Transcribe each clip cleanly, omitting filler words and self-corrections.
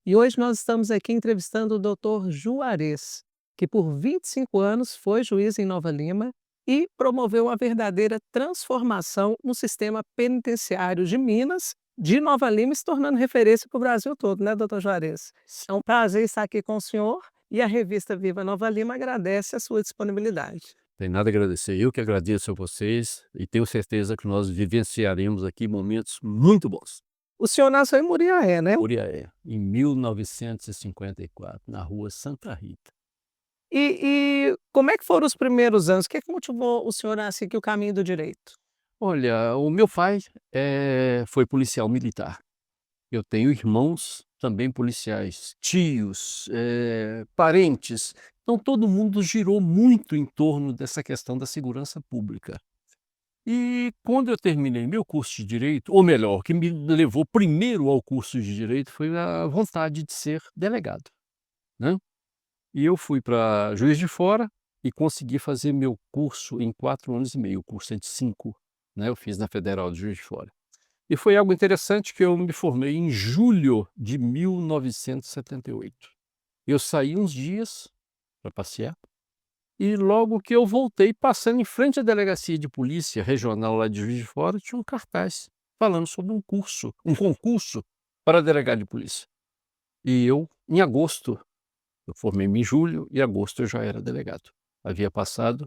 E hoje nós estamos aqui entrevistando o doutor Juarez, que por 25 anos foi juiz em Nova Lima e promoveu uma verdadeira transformação no sistema penitenciário de Minas, de Nova Lima, se tornando referência para o Brasil todo, né, doutor Juarez? É um prazer estar aqui com o senhor e a revista Viva Nova Lima agradece a sua disponibilidade. Tem nada a agradecer, eu que agradeço a vocês e tenho certeza que nós vivenciaremos aqui momentos muito bons. O senhor nasceu em Muriaé, né? Muriaé, em 1954, na rua Santa Rita. E como é que foram os primeiros anos? O que é que motivou o senhor a seguir o caminho do direito? Olha, o meu pai foi policial militar. Eu tenho irmãos também policiais, tios, parentes. Então todo mundo girou muito em torno dessa questão da segurança pública. E quando eu terminei meu curso de direito, ou melhor, o que me levou primeiro ao curso de direito foi a vontade de ser delegado, né. E eu fui para Juiz de Fora e consegui fazer meu curso em 4 anos e meio, o curso é de 5, né, eu fiz na Federal de Juiz de Fora. E foi algo interessante que eu me formei em julho de 1978. Eu saí uns dias para passear e logo que eu voltei, passando em frente à delegacia de polícia regional lá de Juiz de Fora, tinha um cartaz falando sobre um concurso para delegado de polícia. E eu, em agosto, eu formei-me em julho, e em agosto eu já era delegado. Havia passado,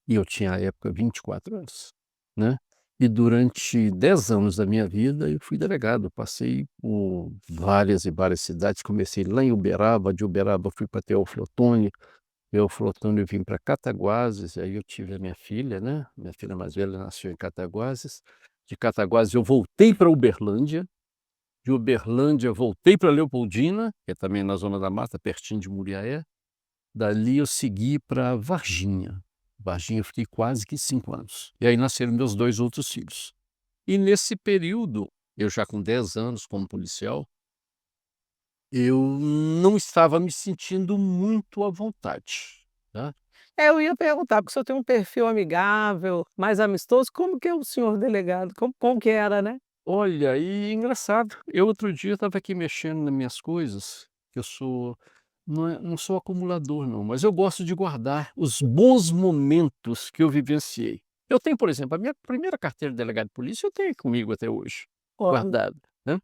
e eu tinha à época 24 anos, né. E durante 10 anos da minha vida eu fui delegado, passei por várias e várias cidades, comecei lá em Uberaba, de Uberaba fui para Teoflotone, eu vim para Cataguases, aí eu tive a minha filha, né, minha filha mais velha nasceu em Cataguases, de Cataguases eu voltei para Uberlândia, de Uberlândia eu voltei para Leopoldina, que é também na zona da mata, pertinho de Muriaé, dali eu segui para Varginha. Varginha eu fiquei quase que 5 anos, e aí nasceram meus 2 outros filhos. E nesse período, eu já com 10 anos como policial, eu não estava me sentindo muito à vontade, tá. Eu ia perguntar, porque o senhor tem um perfil amigável, mais amistoso, como que é o senhor delegado? Como que era, né? Olha, e engraçado, eu outro dia estava aqui mexendo nas minhas coisas, que eu sou não sou acumulador não, mas eu gosto de guardar os bons momentos que eu vivenciei. Eu tenho, por exemplo, a minha primeira carteira de delegado de polícia, eu tenho comigo até hoje, Ó, guardada, né.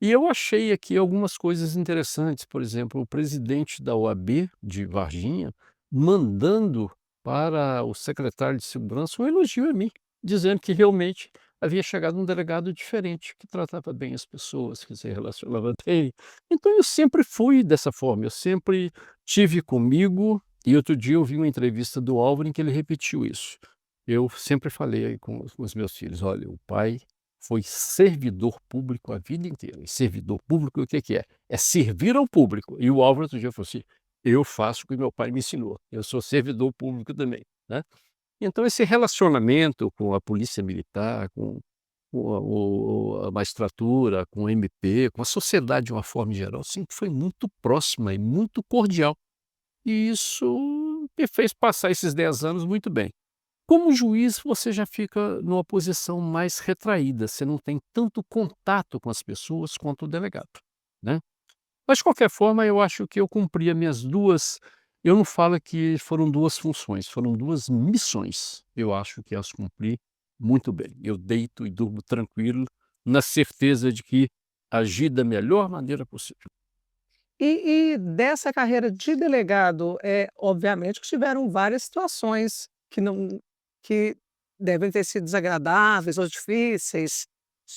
E eu achei aqui algumas coisas interessantes, por exemplo, o presidente da OAB de Varginha mandando para o secretário de segurança um elogio a mim, dizendo que realmente havia chegado um delegado diferente, que tratava bem as pessoas, que se relacionava bem. Então eu sempre fui dessa forma, eu sempre tive comigo, e outro dia eu vi uma entrevista do Álvaro em que ele repetiu isso. Eu sempre falei aí com os meus filhos: "Olha, o pai foi servidor público a vida inteira. E servidor público o que que é? É servir ao público. E o Álvaro outro dia falou assim: "Eu faço o que meu pai me ensinou, eu sou servidor público também", né. Então esse relacionamento com a polícia militar, com a magistratura, com o MP, com a sociedade de uma forma geral, sempre foi muito próxima e muito cordial. E isso me fez passar esses 10 anos muito bem. Como juiz, você já fica numa posição mais retraída, você não tem tanto contato com as pessoas quanto o delegado, né. Mas de qualquer forma, eu acho que eu cumpri as minhas 2, eu não falo que foram 2 funções, foram 2 missões. Eu acho que as cumpri muito bem. Eu deito e durmo tranquilo, na certeza de que agi da melhor maneira possível. e dessa carreira de delegado, obviamente que tiveram várias situações que devem ter sido desagradáveis ou difíceis.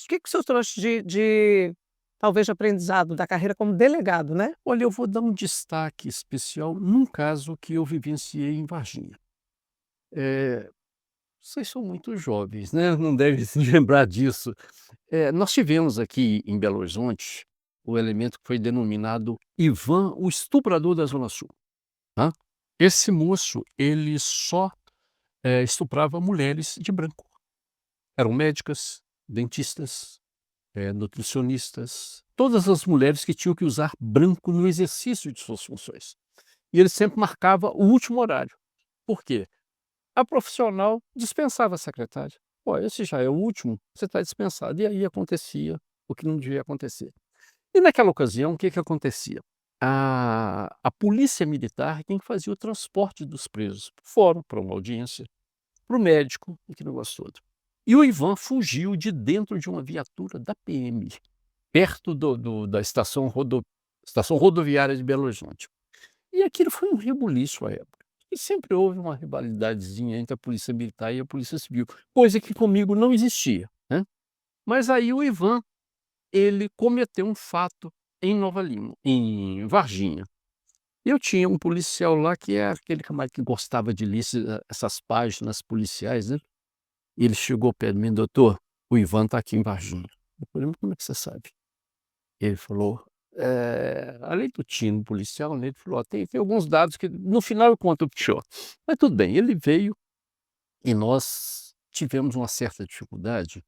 O que que o senhor trouxe de talvez de aprendizado da carreira como delegado, né? Olha, eu vou dar um destaque especial num caso que eu vivenciei em Varginha. Eh Vocês são muito jovens, né, não devem se lembrar disso. Nós tivemos aqui em Belo Horizonte o elemento que foi denominado Ivan, o estuprador da Zona Sul, tá. Esse moço, ele só, estuprava mulheres de branco. Eram médicas, dentistas, nutricionistas, todas as mulheres que tinham que usar branco no exercício de suas funções. E ele sempre marcava o último horário. Por quê? A profissional dispensava a secretária. "Ó, esse já é o último, você está dispensado". E aí acontecia o que não devia acontecer. E naquela ocasião, o que que acontecia? A polícia militar quem fazia o transporte dos presos para o fórum, para uma audiência, para o médico, aquele negócio todo. E o Ivan fugiu de dentro de uma viatura da PM, perto da estação rodoviária de Belo Horizonte. E aquilo foi um rebuliço à época. E sempre houve uma rivalidadezinha entre a polícia militar e a polícia civil, coisa que comigo não existia, né. Mas aí o Ivan, ele cometeu um fato em Nova Lima, em Varginha. Eu tinha um policial lá que é aquele camarada que gostava de ler essas páginas policiais, né. E ele chegou perto de mim: "Doutor, o Ivan está aqui em Varginha". Eu falei: "Mas como é que você sabe?" Ele falou, além do tino policial, né, ele falou: "Ó, tem alguns dados que no final eu conto para o senhor". Mas tudo bem, ele veio e nós tivemos uma certa dificuldade.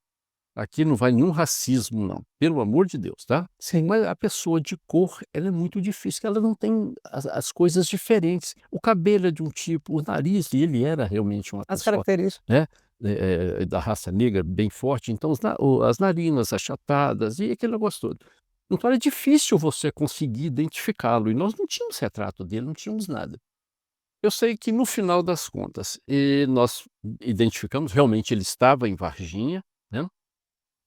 Aqui não vai nenhum racismo não, pelo amor de Deus, tá. Sim. Mas a pessoa de cor, ela é muito difícil, ela não tem as coisas diferentes. O cabelo é de um tipo, o nariz, e ele era realmente uma As pessoa, características. né, da raça negra bem forte, então as narinas achatadas e aquele negócio todo. Então era difícil você conseguir identificá-lo e nós não tínhamos retrato dele, não tínhamos nada. Eu sei que no final das contas, nós identificamos, realmente ele estava em Varginha, né.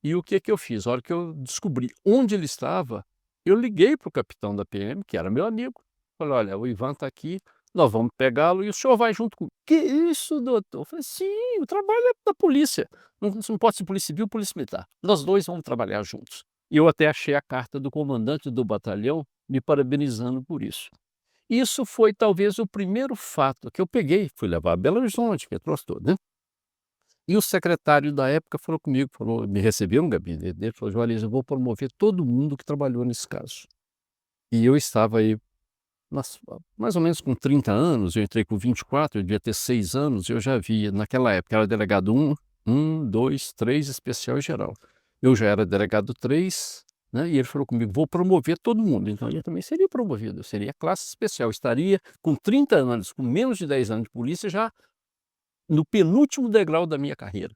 E o que que eu fiz? A hora que eu descobri onde ele estava, eu liguei para o capitão da PM, que era meu amigo, falei: "Olha, o Ivan está aqui, nós vamos pegá-lo e o senhor vai junto comigo". "Que isso, doutor?" Eu falei: "Sim, o trabalho é da polícia, não pode ser polícia civil, polícia militar. Nós 2 vamos trabalhar juntos". E eu até achei a carta do comandante do batalhão me parabenizando por isso. Isso foi talvez o primeiro fato que eu peguei, fui levar a Belo Horizonte, que trouxe todo, né. E o secretário da época falou comigo, falou me recebeu no gabinete dele, falou: "Juarez, eu vou promover todo mundo que trabalhou nesse caso". E eu estava aí mais ou menos com 30 anos, eu entrei com 24, eu devia ter 6 anos, eu já havia naquela época era delegado um, 2, 3, especial e geral. Eu já era delegado 3, né, e ele falou comigo: "Vou promover todo mundo", então eu também seria promovido, eu seria classe especial, estaria com 30 anos, com menos de 10 anos de polícia já no penúltimo degrau da minha carreira.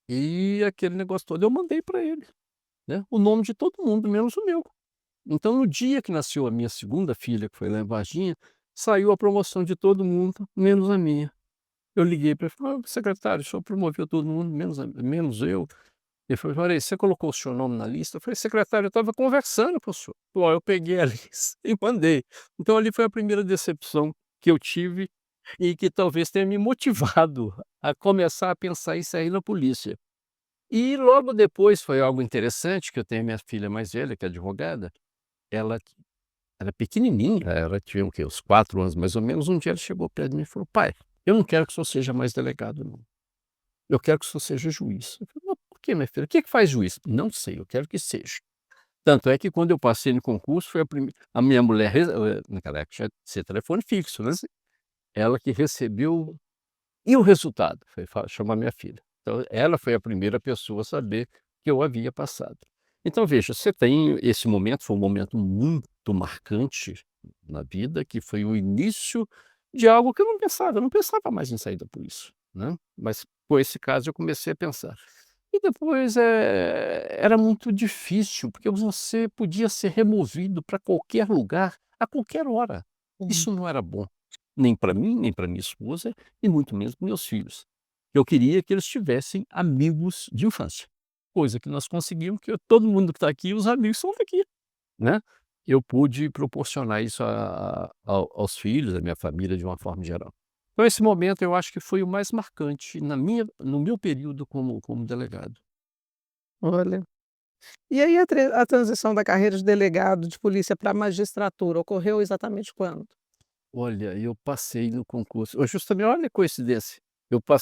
E aquele negócio todo eu mandei para ele, né, o nome de todo mundo, menos o meu. Então no dia que nasceu a minha segunda filha, que foi lá em Varginha, saiu a promoção de todo mundo, menos a minha. Eu liguei para ele e falei: "Ô secretário, o senhor promoveu todo mundo, menos eu". Ele falou: "Juarez, você colocou o seu nome na lista?" Eu falei: "Secretário, eu estava conversando com o senhor". Ó, eu peguei a lista e mandei. Então ali foi a primeira decepção que eu tive e que talvez tenha me motivado a começar a pensar em sair na polícia. E logo depois foi algo interessante, que eu tenho a minha filha mais velha, que é advogada, ela era pequenininha, ela tinha o quê? Uns 4 anos mais ou menos, um dia ela chegou perto de mim e falou: "Pai, eu não quero que o senhor seja mais delegado não, eu quero que o senhor seja juiz". Eu falei: "Mas por que minha filha? O que que faz juiz?". "Não sei, eu quero que seja". Tanto é que quando eu passei no concurso foi a minha mulher naquela época tinha ser telefone fixo, né, ela que recebeu e o resultado? Foi chamar minha filha. Então ela foi a primeira pessoa a saber que eu havia passado. Então veja, você tem esse momento, foi um momento muito marcante na vida, que foi o início de algo que eu não pensava mais em sair da polícia, né, mas com esse caso eu comecei a pensar. E depois, era muito difícil, porque você podia ser removido para qualquer lugar, a qualquer hora. Hum. Isso não era bom, nem para mim, nem para minha esposa e muito menos para meus filhos. Eu queria que eles tivessem amigos de infância, coisa que nós conseguimos, que todo mundo que está aqui, os amigos são daqui, né. Eu pude proporcionar isso aos filhos, à minha família de uma forma geral. Então esse momento eu acho que foi o mais marcante no meu período como delegado. Olha. E aí a transição da carreira de delegado de polícia para magistratura ocorreu exatamente quando? Olha, eu passei no concurso justamente olha a coincidência,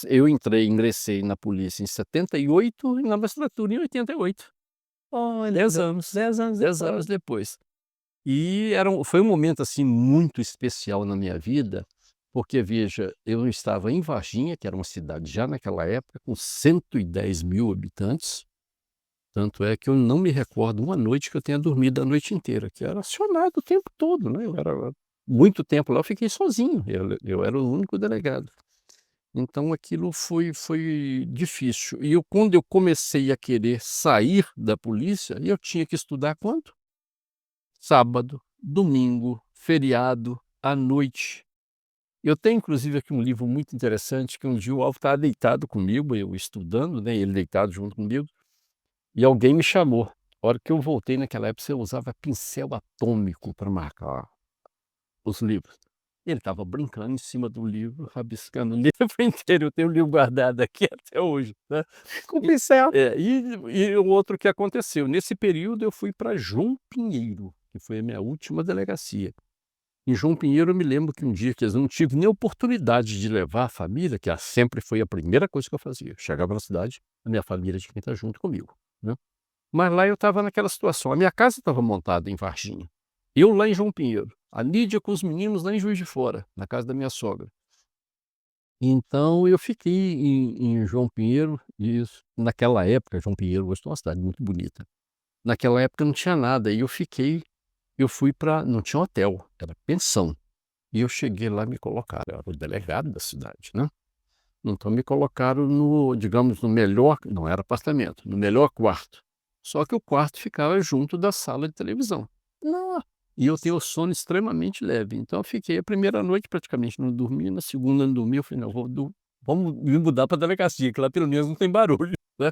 eu ingressei na polícia em 78 e na magistratura em 88. Olha, 10 anos, 10 anos 10 depois. anos depois. E foi um momento, assim, muito especial na minha vida, porque veja, eu estava em Varginha, que era uma cidade já naquela época com 110.000 habitantes, tanto é que eu não me recordo uma noite que eu tenha dormido a noite inteira, que era acionado o tempo todo, né, eu era muito tempo lá eu fiquei sozinho, eu era o único delegado. Então aquilo foi difícil. E quando eu comecei a querer sair da polícia, eu tinha que estudar quando? Sábado, domingo, feriado, à noite. Eu tenho inclusive aqui um livro muito interessante que um dia o Alvo estava deitado comigo, eu estudando, né, ele deitado junto comigo, e alguém me chamou. A hora que eu voltei naquela época eu usava pincel atômico para marcar os livros. Ele estava brincando em cima do livro, rabiscando o livro inteiro, eu tenho o livro guardado aqui até hoje, né. Com E pincel. e o outro que aconteceu, nesse período eu fui para João Pinheiro, que foi a minha última delegacia. Em João Pinheiro eu me lembro que um dia que eu não tive nem oportunidade de levar a família, que sempre foi a primeira coisa que eu fazia, chegava na cidade, a minha família tinha que estar junto comigo, né. Mas lá eu estava naquela situação, a minha casa estava montada em Varginha, eu lá em João Pinheiro, a Nídia com os meninos lá em Juiz de Fora, na casa da minha sogra. Então eu fiquei em João Pinheiro, isso naquela época João Pinheiro hoje é uma cidade muito bonita. Naquela época não tinha nada, e eu fui para não tinha hotel, era pensão. E eu cheguei lá, me colocaram, eu era o delegado da cidade, né. Então me colocaram no, digamos, no melhor, não era apartamento, no melhor quarto. Só que o quarto ficava junto da sala de televisão. Não. E eu tenho o sono extremamente leve, então eu fiquei a primeira noite praticamente não dormi, na segunda não dormi, eu falei: "Não, vamos me mudar para delegacia, que lá pelo menos não tem barulho", né.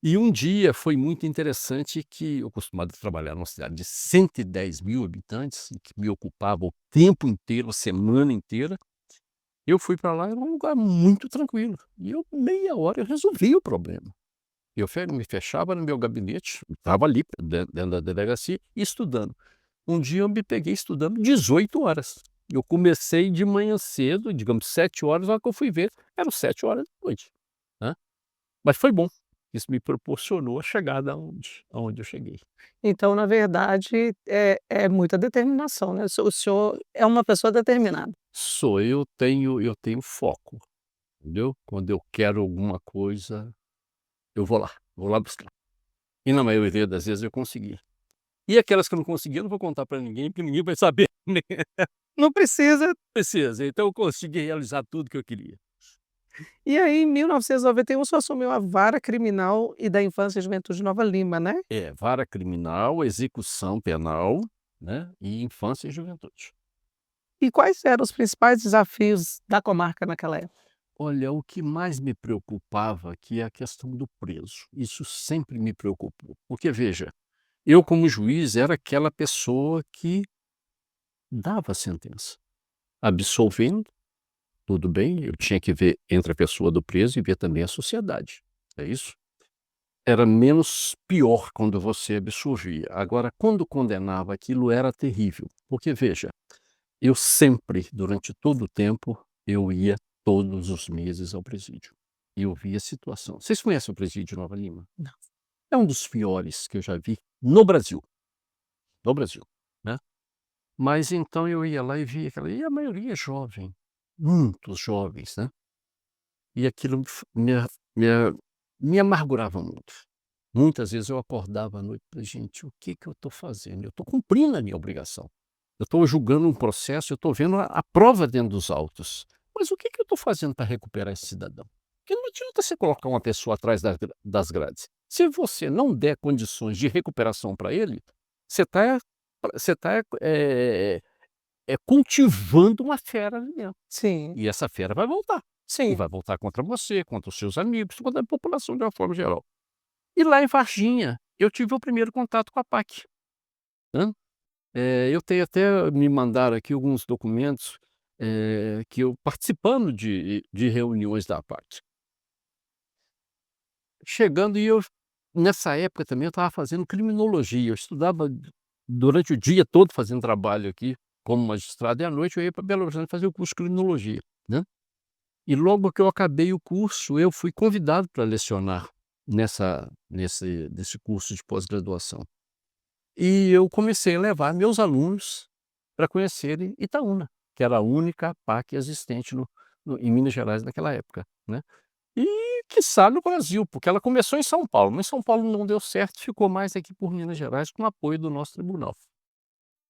E um dia foi muito interessante que eu costumado trabalhar numa cidade de 110.000 habitantes, e que me ocupava o tempo inteiro, a semana inteira. Eu fui para lá, era um lugar muito tranquilo, e eu meia hora eu resolvi o problema. Me fechava no meu gabinete, estava ali dentro da delegacia, estudando. Um dia eu me peguei estudando 18 horas. Eu comecei de manhã cedo, digamos 7 horas, na hora que eu fui ver, eram 7 horas da noite, né. Mas foi bom, isso me proporcionou a chegada aonde eu cheguei. Então, na verdade, é muita determinação, né, o senhor é uma pessoa determinada. Eu tenho foco, entendeu. Quando eu quero alguma coisa, eu vou lá buscar. E na maioria das vezes eu consegui. E aquelas que eu não consegui, eu não vou contar para ninguém, porque ninguém vai saber, nem Não precisa. precisa. Então eu consegui realizar tudo que eu queria. E aí, em 1991, o senhor assumiu a Vara Criminal e da Infância e Juventude de Nova Lima, né. É, vara criminal, execução penal, né, e infância e juventude. E quais eram os principais desafios da comarca naquela época? Olha, o que mais me preocupava aqui é a questão do preso. Isso sempre me preocupou. Porque veja, eu como juiz era aquela pessoa que dava a sentença. Absolvendo, tudo bem, eu tinha que ver entre a pessoa do preso e ver também a sociedade. É isso? Era menos pior quando você absolvia. Agora, quando condenava, aquilo era terrível. Porque veja, eu sempre, durante todo o tempo, eu ia todos os meses ao presídio. E eu via a situação. Vocês conhecem o presídio de Nova Lima? Não. É um dos piores que eu já vi no Brasil. No Brasil, né? Mas então eu ia lá e via aquela. E a maioria é jovem, muitos jovens, né? E aquilo me, me amargurava muito. Muitas vezes eu acordava à noite e falei, gente, o que que eu estou fazendo? Eu estou cumprindo a minha obrigação. Eu estou julgando um processo, eu estou vendo a prova dentro dos autos. Mas o que que eu estou fazendo para recuperar esse cidadão? Porque não adianta você colocar uma pessoa atrás das grades. Se você não der condições de recuperação para ele, você tá cultivando uma fera ali dentro. Sim, E essa fera vai voltar. E sim. vai voltar contra você, contra os seus amigos, contra a população de uma forma geral. E lá em Varginha, eu tive o primeiro contato com a PAC, né. Eu tenho até me mandaram aqui alguns documentos, que eu participando de reuniões da PAC. Chegando e eu nessa época também eu estava fazendo criminologia, eu estudava durante o dia todo fazendo trabalho aqui como magistrado e à noite eu ia para Belo Horizonte fazer o curso de criminologia, né. E logo que eu acabei o curso, eu fui convidado para lecionar nesse curso de pós-graduação. E eu comecei a levar meus alunos para conhecerem Itaúna, que era a única PAC existente em Minas Gerais naquela época, né. E quiçá no Brasil, porque ela começou em São Paulo, mas São Paulo não deu certo, ficou mais aqui por Minas Gerais com o apoio do nosso tribunal.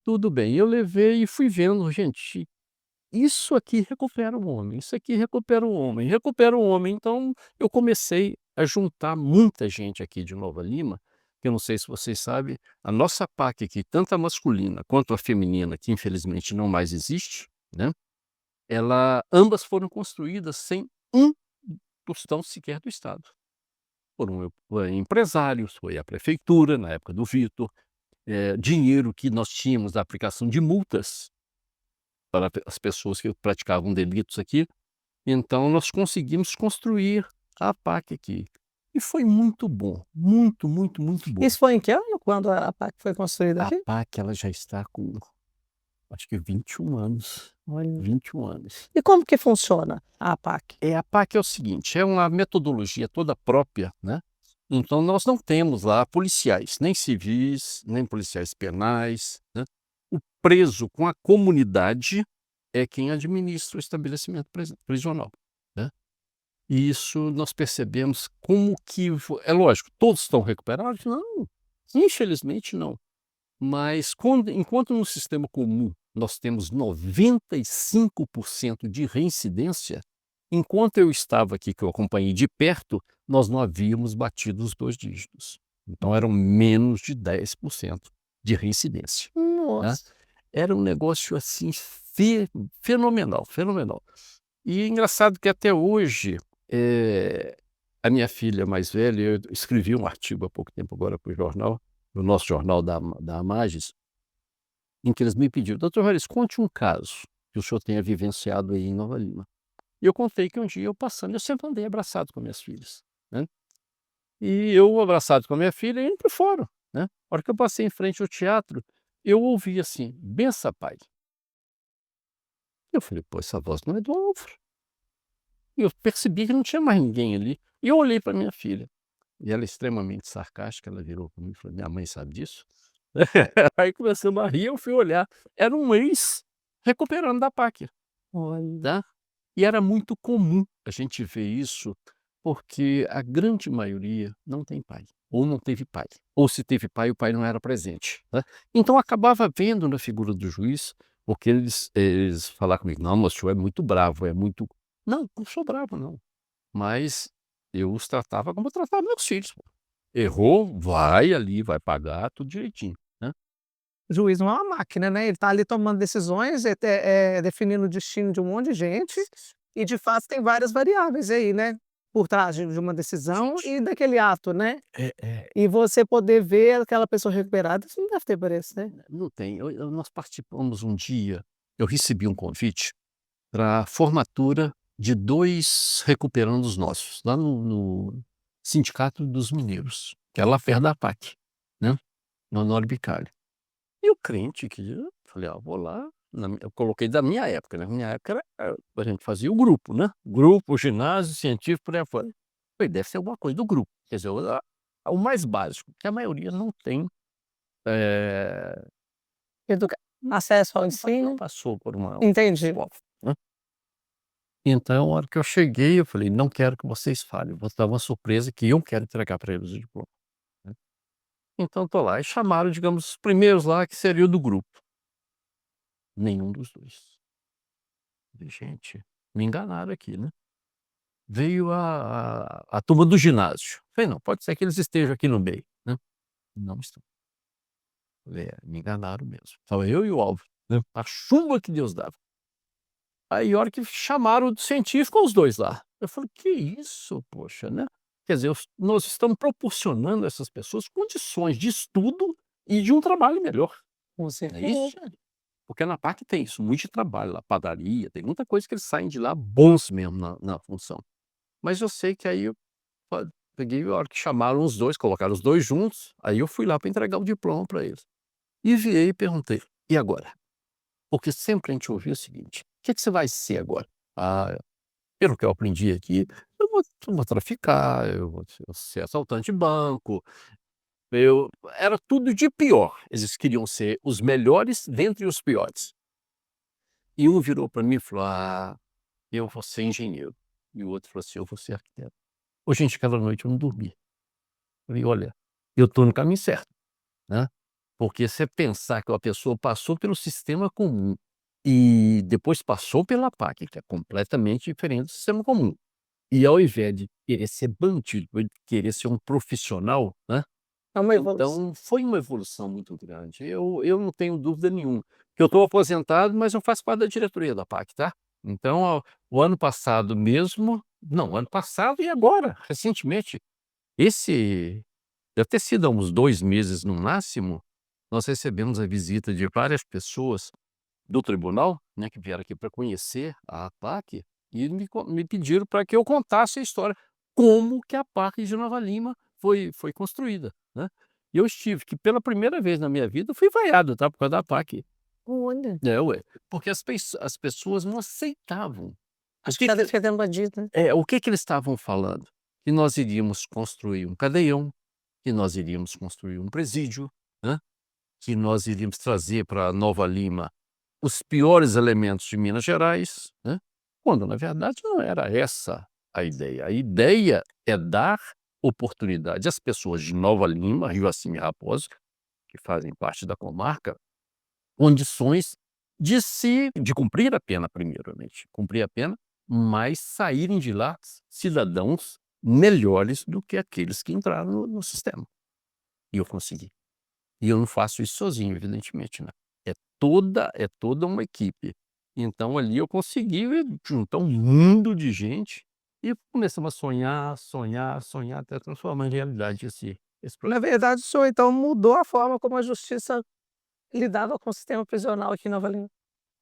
Tudo bem, eu levei e fui vendo, gente, isso aqui recupera o homem, isso aqui recupera o homem, recupera o homem. Então, eu comecei a juntar muita gente aqui de Nova Lima, que eu não sei se vocês sabem, a nossa PAC aqui, tanto a masculina quanto a feminina, que infelizmente não mais existe, né, ambas foram construídas sem um tostão sequer do Estado. Foram empresários, foi a prefeitura, na época do Vitor, dinheiro que nós tínhamos da aplicação de multas para as pessoas que praticavam delitos aqui. Então nós conseguimos construir a PAC aqui. E foi muito bom, muito, muito, muito bom. Isso foi em que ano, quando a PAC foi construída A aqui? PAC ela já está com, acho que 21 anos, Olha. 21 anos. E como que funciona a PAC? A PAC é o seguinte, é uma metodologia toda própria, né? Então nós não temos lá policiais, nem civis, nem policiais penais, né? O preso com a comunidade é quem administra o estabelecimento prisional, né? E isso nós percebemos como que é lógico, todos estão recuperados? Não, infelizmente não. Mas enquanto no sistema comum nós temos 95% de reincidência, enquanto eu estava aqui, que eu acompanhei de perto, nós não havíamos batido os 2 dígitos. Então eram menos de 10% de reincidência, né. Nossa. Era um negócio assim fenomenal, fenomenal. E é engraçado que até hoje, a minha filha mais velha, eu escrevi um artigo há pouco tempo agora para o jornal, no nosso jornal da Amages, em que eles me pediram: "Doutor Juarez, conte um caso que o senhor tenha vivenciado aí em Nova Lima". E eu contei que um dia eu sempre andei abraçado com minhas filhas, né. E eu abraçado com a minha filha indo para o fórum, né. A hora que eu passei em frente ao teatro, eu ouvi assim: "Bença pai". Eu falei: "Pô, essa voz não é do Álvaro". E eu percebi que não tinha mais ninguém ali. E eu olhei para minha filha, e ela é extremamente sarcástica, ela virou para mim e falou: "Minha mãe sabe disso?". Aí começamos a rir, eu fui olhar, era um ex recuperando da PAC, Olha. tá. E era muito comum a gente ver isso, porque a grande maioria não tem pai, ou não teve pai, ou se teve pai, o pai não era presente, né. Então acabava vendo na figura do juiz, porque eles falavam comigo: "Não, mas o senhor é muito bravo, é muito". Não, não sou bravo não, mas eu os tratava como eu tratava meus filhos, pô. Errou, vai ali, vai pagar tudo direitinho, né. O juiz não é uma máquina, né, ele tá ali tomando decisões, definindo o destino de um monte de gente, e de fato tem várias variáveis aí, né, por trás de uma decisão e daquele ato, né. É, E você poder ver aquela pessoa recuperada, isso não deve ter preço, né. não tem. Nós participamos um dia, eu recebi um convite para a formatura de 2 recuperandos nossos, lá no Sindicato dos Mineiros, que é lá perto da PAC, né, no Honório Bicalho. E o crente que eu falei: "Ah, vou lá", eu coloquei da minha época, né, minha época era a gente fazia o grupo, né, grupo, ginásio, científico, por aí afora. Falei: "Deve ser alguma coisa do grupo", quer dizer, o mais básico, que a maioria não tem, eh, Educa acesso ao não ensino. passou por uma Entendi. escola, né. Então, a hora que eu cheguei, eu falei: "Não quero que vocês falem, vou dar uma surpresa que eu quero entregar para eles o diploma", né. Então tô lá, e chamaram, digamos, os primeiros lá que seria o do grupo, nenhum dos 2. Falei: "Gente, me enganaram aqui, né". Veio a turma do ginásio, falei: "Não, pode ser que eles estejam aqui no meio, né". Não estão. Falei: "É, me enganaram mesmo". Estava eu e o Álvaro, né, a chuva que Deus dava. Aí a hora que chamaram o científico, os 2 lá. Eu falei: "Que isso, poxa", né. Quer dizer, nós estamos proporcionando a essas pessoas condições de estudo e de um trabalho melhor, Com não é isso? certeza. Porque na parte tem isso, muito de trabalho lá, padaria, tem muita coisa que eles saem de lá bons mesmo na função. Mas eu sei que aí eu peguei a hora que chamaram os 2, colocaram os 2 juntos, aí eu fui lá para entregar o diploma para eles. E virei e perguntei: "E agora?". Porque sempre a gente ouvia o seguinte: "O que você vai ser agora?". "Ah, pelo que eu aprendi aqui, eu vou traficar, eu vou ser assaltante de banco". Era tudo de pior, eles queriam ser os melhores dentre os piores. E um virou para mim e falou: "Ah, eu vou ser engenheiro". E o outro falou assim: "Eu vou ser arquiteto". Ô gente, aquela noite eu não dormi. Falei: "Olha, eu estou no caminho certo", né, porque você pensar que uma pessoa passou pelo sistema comum, e depois passou pela PAC, que é completamente diferente do sistema comum. E ao invés de querer ser bandido, ele querer ser um profissional, né, É uma evolução. então foi uma evolução muito grande. Eu não tenho dúvida nenhuma, que eu estou aposentado, mas eu faço parte da diretoria da PAC, tá. Então, o ano passado mesmo não, ano passado e agora, recentemente, esse deve ter sido há uns 2 meses no máximo, nós recebemos a visita de várias pessoas do tribunal, né, que vieram aqui para conhecer a PAC, e me pediram para que eu contasse a história, como que a PAC de Nova Lima foi construída, né. E eu estive que pela primeira vez na minha vida fui vaiado, tá, por causa da PAC. Olha, É, ué, porque as pessoas não aceitavam. O acho que que está que defendendo bandido, né. o que que eles estavam falando? Que nós iríamos construir um cadeião, que nós iríamos construir um presídio, né, que nós iríamos trazer para Nova Lima os piores elementos de Minas Gerais, né, quando na verdade não era essa a ideia. A ideia é dar oportunidade às pessoas de Nova Lima, Rio Acima e Raposo, que fazem parte da comarca, condições de cumprir a pena primeiramente, cumprir a pena, mas saírem de lá cidadãos melhores do que aqueles que entraram no sistema. E eu consegui. E eu não faço isso sozinho, evidentemente, né. É toda uma equipe. Então ali eu consegui juntar um mundo de gente e começamos a sonhar, sonhar, sonhar até transformar em realidade esse Na projeto. verdade, o senhor então mudou a forma como a justiça lidava com o sistema prisional aqui em Nova Lima.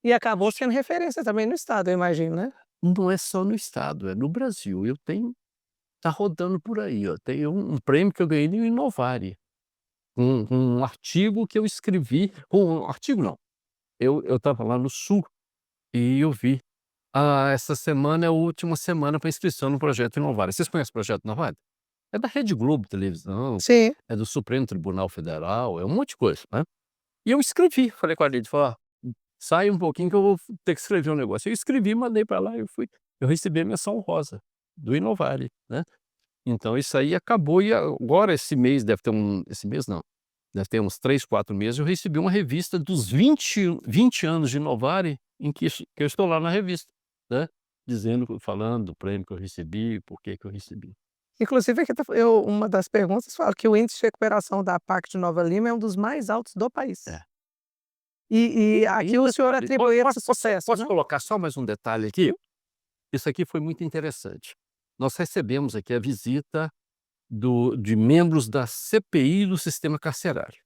E acabou sendo referência também no estado, eu imagino, né? Não é só no estado, é no Brasil. Eu tenho tá rodando por aí, ó, tem um prêmio que eu ganhei no Inovare, um artigo que eu escrevi um artigo não, eu estava lá no sul e eu vi. Essa semana é a última semana para inscrição no projeto Inovare. Vocês conhecem o projeto Inovare? É da Rede Globo Televisão, Sim. é do Supremo Tribunal Federal, é um monte de coisa, né. E eu escrevi, falei com a Rede, falei: "Ó, sai um pouquinho que eu vou ter que escrever um negócio". Eu escrevi, mandei para lá, eu recebi a menção honrosa do Inovare, né. Então isso aí acabou e agora esse mês deve ter esse mês não, deve ter uns 3, 4 meses, eu recebi uma revista dos 20 anos de Novare, em que eu estou lá na revista, né, dizendo falando do prêmio que eu recebi, por que que eu recebi. Inclusive aqui uma das perguntas fala que o índice de recuperação da PAC de Nova Lima é um dos mais altos do país. É. E E aqui um o senhor detalhe, po atribui esse posso posso sucesso, posso né? colocar só mais um detalhe aqui? Isso aqui foi muito interessante. Nós recebemos aqui a visita de membros da CPI do sistema carcerário.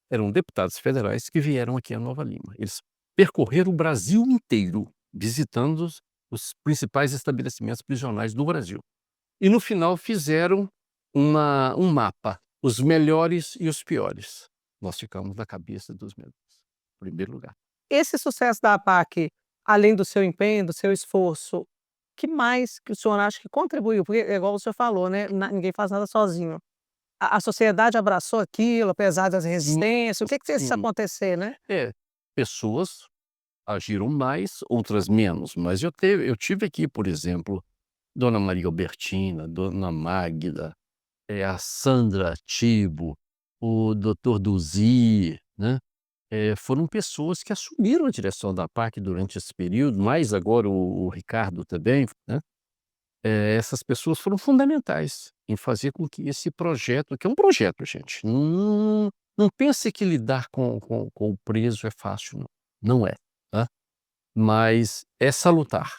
Eram deputados federais que vieram aqui a Nova Lima. Eles percorreram o Brasil inteiro, visitando os principais estabelecimentos prisionais do Brasil. E no final fizeram um mapa, os melhores e os piores. Nós ficamos na cabeça dos melhores, primeiro lugar. Esse sucesso da PAC, além do seu empenho, do seu esforço, que mais que o senhor acha que contribuiu? Porque é igual o senhor falou, né, ninguém faz nada sozinho. A sociedade abraçou aquilo, apesar das Sim, resistências, o que que fez isso sim. acontecer, né? É, pessoas agiram mais, outras menos, mas eu tive aqui, por exemplo, Dona Maria Albertina, Dona Magda, a Sandra Tibo, o doutor Duzir, né, foram pessoas que assumiram a direção da PAC durante esse período, mais agora o Ricardo também, né, essas pessoas foram fundamentais em fazer com que esse projeto que é um projeto gente, não pense que lidar com o preso é fácil não, não é, tá. Mas é salutar.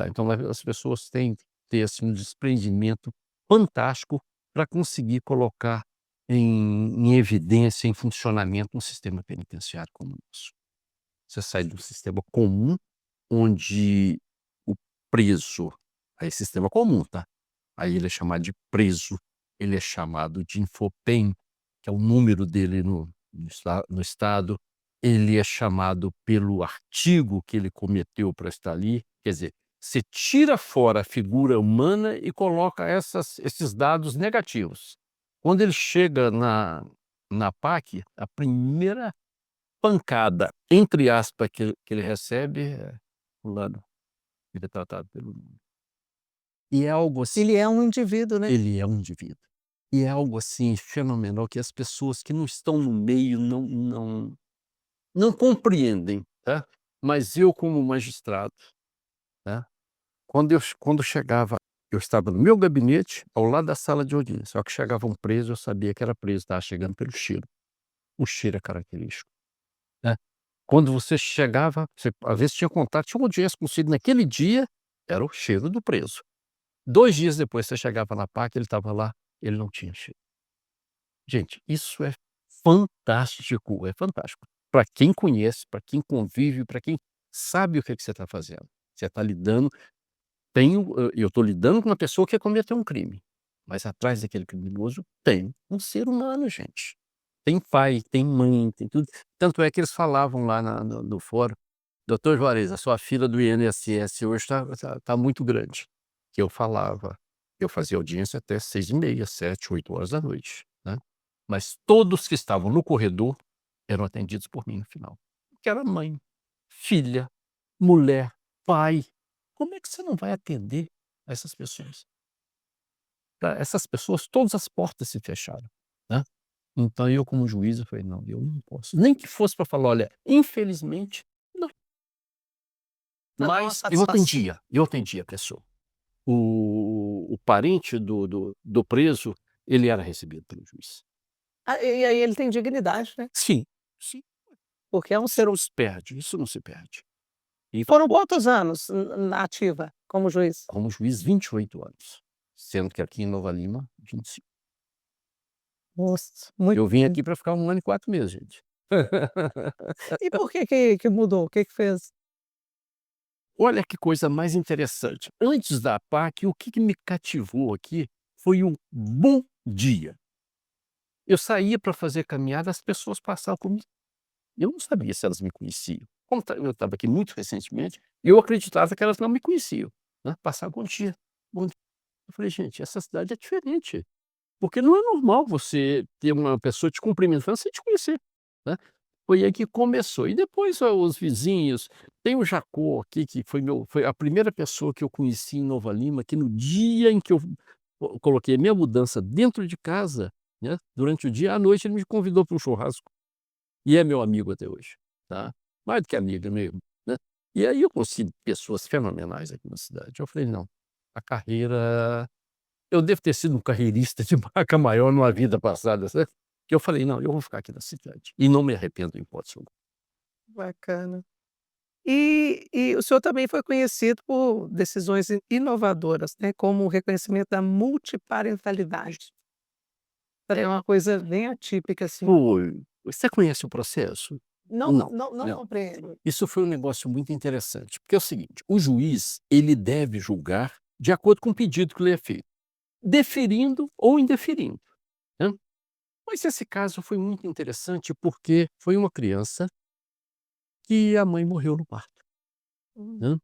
Então as pessoas têm que ter, assim, um desprendimento fantástico para conseguir colocar em evidência, em funcionamento um sistema penitenciário como o nosso. Você sai de um sistema comum, onde o preso aí sistema comum, tá. Aí ele é chamado de preso, ele é chamado de Infopem, que é o número dele no estado, ele é chamado pelo artigo que ele cometeu para estar ali, quer dizer, você tira fora a figura humana e coloca esses dados negativos. Quando ele chega na PAC, a primeira pancada, entre aspas, que ele recebe é: "Fulano, ele é tratado pelo nome". E é algo assim. Ele é um indivíduo, né? Ele é um indivíduo. E é algo, assim, fenomenal que as pessoas que não estão no meio não compreendem, tá. Mas eu como magistrado, né, quando chegava eu estava no meu gabinete, ao lado da sala de audiência, só que chegava um preso, eu sabia que era preso, estava chegando pelo cheiro. O cheiro é característico, né. Quando você chegava, você às vezes tinha contato, tinha uma audiência com naquele dia, era o cheiro do preso. 2 dias depois você chegava na PAC, ele estava lá, ele não tinha cheiro. Gente, isso é fantástico, é fantástico. Para quem conhece, para quem convive, para quem sabe o que que você está fazendo. Você está lidando eu estou lidando com uma pessoa que cometeu um crime, mas atrás daquele criminoso tem um ser humano, gente. Tem pai, tem mãe, tem tudo. Tanto é que eles falavam lá no fórum: "Doutor Juarez, a sua fila do INSS hoje está muito grande". Que eu falava, eu fazia audiência até 6h30, 7, 8 horas da noite, né. Mas todos que estavam no corredor eram atendidos por mim no final. Que era mãe, filha, mulher, pai. Como é que você não vai atender essas pessoas? Pra essas pessoas, todas as portas se fecharam, né. Então eu como juiz, eu falei: "Não, eu não posso", nem que fosse para falar: "Olha, infelizmente, não", Pra dar uma mas satisfação. eu atendia a pessoa. O parente do preso, ele era recebido pelo juiz. Ah, e aí ele tem dignidade, né, Sim, sim, porque é um isso ser não humano. se perde, isso não se perde. E Foram quantos anos na ativa como juiz? como juiz 28 anos, sendo que aqui em Nova Lima, 25. Nossa, muito Eu vim tempo. aqui para ficar 1 ano e 4 meses, gente. E por que mudou? O que que fez? Olha que coisa mais interessante. Antes da PAC, o que que me cativou aqui foi um bom dia. Eu saía para fazer caminhada, as pessoas passavam por mim. Eu não sabia se elas me conheciam. Como eu estava aqui muito recentemente, eu acreditava que elas não me conheciam, né. Passava: "Bom dia, bom dia". Eu falei: "Gente, essa cidade é diferente". Porque não é normal você ter uma pessoa te cumprimentando sem te conhecer, né. Foi aí que começou. E depois, os vizinhos, tem o Jacó aqui, que foi a primeira pessoa que eu conheci em Nova Lima, que no dia em que eu coloquei a minha mudança dentro de casa, né, durante o dia, à noite ele me convidou para um churrasco, e é meu amigo até hoje, tá. Mais do que amigo, é mesmo, né. E aí eu conheci pessoas fenomenais aqui na cidade. Eu falei: "Não, a carreira", eu devo ter sido um carreirista de marca maior numa vida passada, sabe. Que eu falei: "Não, eu vou ficar aqui na cidade", e não me arrependo em hipótese alguma. Bacana. E o senhor também foi conhecido por decisões inovadoras, né, como o reconhecimento da multiparentalidade. Também é uma coisa bem atípica, assim. Foi. Você conhece o processo? Não Não, não não. compreendo. Isso foi um negócio muito interessante, porque é o seguinte, o juiz, ele deve julgar de acordo com o pedido que lhe é feito, deferindo ou indeferindo, né. Mas esse caso foi muito interessante, porque foi uma criança que a mãe morreu no parto, Hum. né.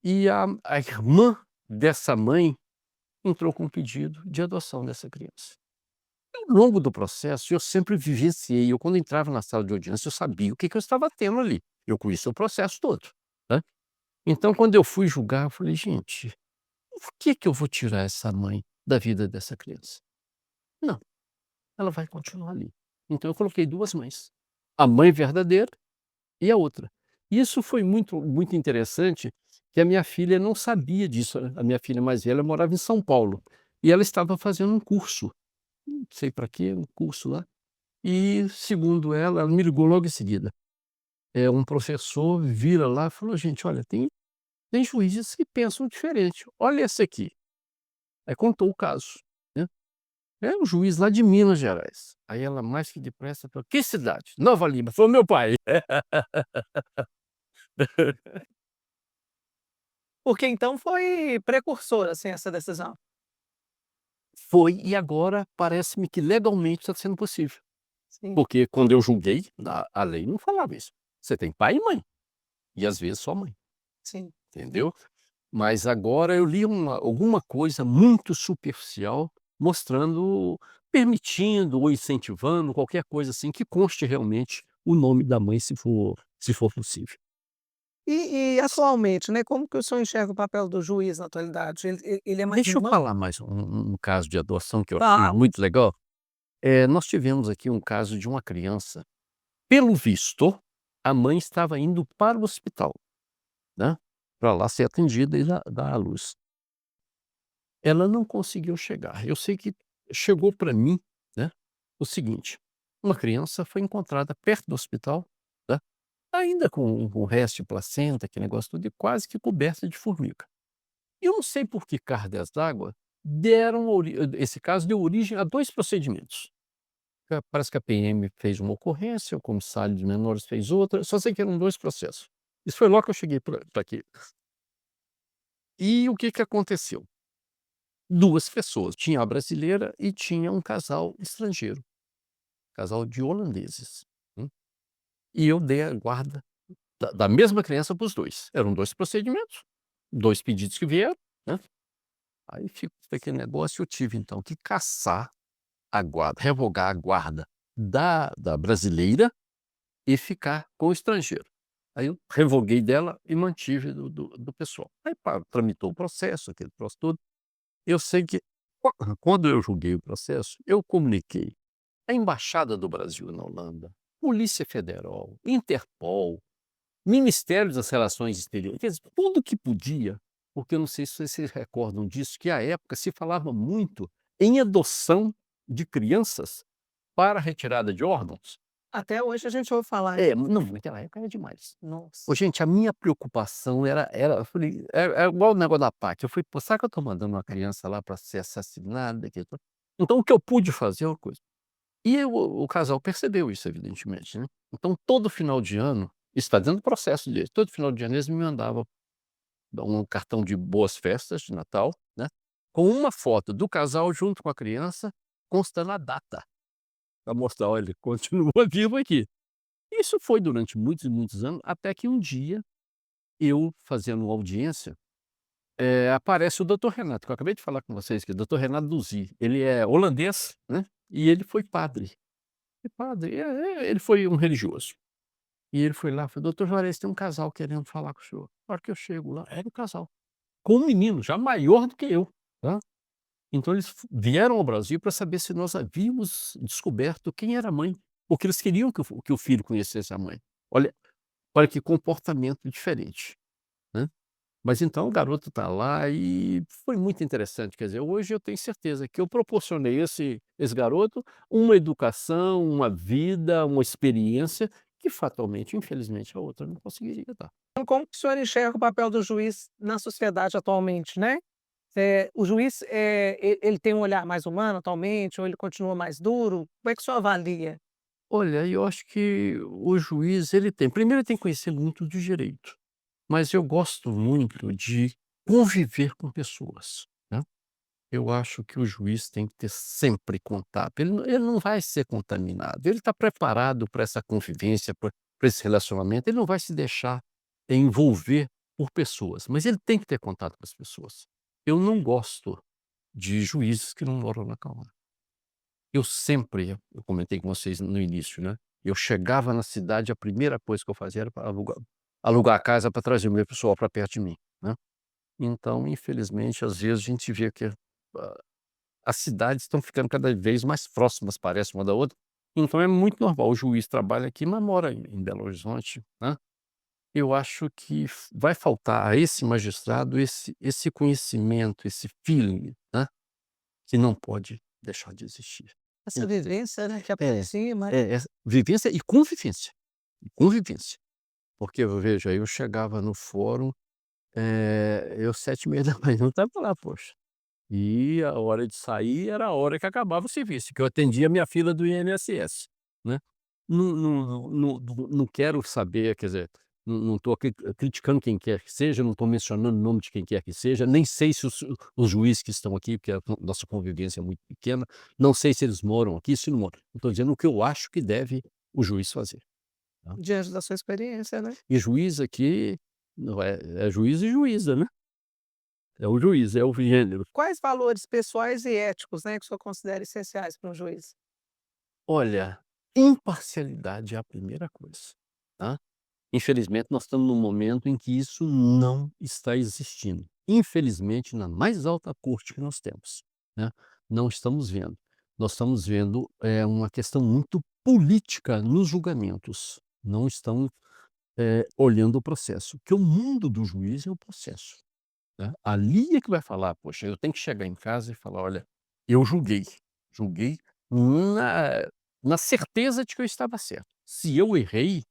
E a irmã dessa mãe entrou com um pedido de adoção dessa criança. Ao longo do processo, eu sempre vivenciei, eu quando entrava na sala de audiência, eu sabia o que que eu estava tendo ali. Eu conhecia o processo todo, né. Então quando eu fui julgar, eu falei: "Gente, por que que eu vou tirar essa mãe da vida dessa criança? Não, ela vai continuar ali". Então eu coloquei 2 mães, a mãe verdadeira e a outra. E isso foi muito interessante, que a minha filha não sabia disso, né. A minha filha mais velha morava em São Paulo, e ela estava fazendo um curso, não sei para quê, um curso lá. E, segundo ela me ligou logo em seguida. Um professor vira lá e falou: "Gente, olha, tem juízes que pensam diferente. Olha esse aqui". Aí contou o caso, né. É um juiz lá de Minas Gerais. Aí ela mais que depressa falou: "Que cidade?". "Nova Lima". Falou: "Meu pai". Porque então foi precursora, assim, essa decisão? Foi, e agora parece-me que legalmente está sendo possível. Sim, Porque quando eu julguei, a lei não falava isso. Você tem pai e mãe, e às vezes só mãe, sim. entendeu? Mas agora eu li alguma coisa muito superficial, mostrando, permitindo ou incentivando qualquer coisa assim que conste realmente o nome da mãe, se for possível. E atualmente, né, como que o senhor enxerga o papel do juiz na atualidade? Ele é mais Deixa eu humano? falar mais um caso de adoção que eu achei Fala. muito legal. Nós tivemos aqui um caso de uma criança, pelo visto, a mãe estava indo para o hospital, né, para lá ser atendida e dar à luz. Ela não conseguiu chegar. Eu sei que chegou para mim, né, o seguinte: uma criança foi encontrada perto do hospital, né, ainda com resto de placenta, aquele negócio tudo, e quase que coberta de formiga. Eu não sei por que cargas d'água deram esse caso deu origem a 2 procedimentos. Parece que a PM fez uma ocorrência, o comissário de menores fez outra, só sei que eram 2 processos. Isso foi logo que eu cheguei pra aqui. E o que que aconteceu? 2 pessoas, tinha a brasileira e tinha um casal estrangeiro, casal de holandeses, e eu dei a guarda da mesma criança para os 2. Eram 2 procedimentos, 2 pedidos que vieram, né, aí fica aquele negócio, eu tive então que caçar a guarda, revogar a guarda da brasileira e ficar com o estrangeiro. Aí eu revoguei dela e mantive do pessoal. Aí tramitou o processo, aquele troço todo. Eu sei que quando eu julguei o processo, eu comuniquei a embaixada do Brasil na Holanda, Polícia Federal, Interpol, Ministério das Relações Exteriores, quer dizer, tudo que podia, porque eu não sei se vocês se recordam disso, que à época se falava muito em adoção de crianças para retirada de órgãos. Até hoje a gente ouve falar. Não, naquela época era demais. Ô, Nossa. gente, a minha preocupação era eu falei, é igual o negócio da PAC, eu falei: "Pô, será que eu estou mandando uma criança lá para ser assassinada aqui e tal?". Então o que eu pude fazer é uma coisa. E o casal percebeu isso, evidentemente, né. Então todo final de ano, isso está dentro do processo deles, todo final de ano eles me mandavam um cartão de boas festas de Natal, né, com uma foto do casal junto com a criança, constando a data, para mostrar: "Olha, ele continua vivo aqui". Isso foi durante muitos e muitos anos, até que um dia, eu fazendo uma audiência, aparece o doutor Renato, que eu acabei de falar com vocês, que é o doutor Renato Duzzi. Ele é holandês, né, e ele foi padre. Ele foi um religioso. E ele foi lá e falou: "Doutor Juarez, tem um casal querendo falar com o senhor". Na hora que eu chego lá, era o casal, com um menino já maior do que eu, tá. Então eles vieram ao Brasil para saber se nós havíamos descoberto quem era a mãe, porque eles queriam que o filho conhecesse a mãe. Olha olha que comportamento diferente, né. Mas então o garoto está lá e foi muito interessante, quer dizer, hoje eu tenho certeza que eu proporcionei esse garoto uma educação, uma vida, uma experiência que fatalmente, infelizmente, a outra não conseguiria dar. Então como que o senhor enxerga o papel do juiz na sociedade atualmente, né? O juiz, ele tem um olhar mais humano atualmente ou ele continua mais duro? Como é que o senhor avalia? Olha, eu acho que o juiz ele tem primeiro ele tem que conhecer muito de direito, mas eu gosto muito de conviver com pessoas, né. Eu acho que o juiz tem que ter sempre contato, ele não vai ser contaminado, ele está preparado para essa convivência, pra esse relacionamento, ele não vai se deixar envolver por pessoas, mas ele tem que ter contato com as pessoas. Eu não gosto de juízes que não moram na Câmara. Eu comentei com vocês no início, né, eu chegava na cidade, a primeira coisa que eu fazia era pra alugar a casa para trazer o meu pessoal para perto de mim, né. Então, infelizmente, às vezes a gente vê que, as cidades estão ficando cada vez mais próximas, parece, uma da outra, então é muito normal, o juiz trabalha aqui, mas mora em Belo Horizonte, né. Eu acho que vai faltar a esse magistrado esse conhecimento, esse feeling, né, que não pode deixar de existir. Essa vivência, né, que É, aproxima. essa vivência e convivência, e convivência. Porque eu vejo, aí eu chegava no fórum, eu 7h30 estava lá, poxa. E a hora de sair era a hora que acabava o serviço, que eu atendia a minha fila do INSS, né. Não quero saber, quer dizer, não estou criticando quem quer que seja, não estou mencionando o nome de quem quer que seja, nem sei se os juízes que estão aqui, porque a nossa convivência é muito pequena, não sei se eles moram aqui, se não moram. Estou dizendo o que eu acho que deve o juiz fazer, tá. Diante da sua experiência, né? E juiz aqui não é juiz e juíza, né. É o juiz, é o gênero. Quais valores pessoais e éticos, né, que o senhor considera essenciais para um juiz? Olha, imparcialidade é a primeira coisa, tá. Infelizmente, nós estamos num momento em que isso não está existindo. Infelizmente, na mais alta corte que nós temos, né, não estamos vendo. Nós estamos vendo, uma questão muito política nos julgamentos. Não estamos olhando o processo, porque o mundo do juiz é o processo, né. Ali é que vai falar: "Poxa, eu tenho que chegar em casa e falar: 'Olha, eu julguei na certeza de que eu estava certo. Se eu errei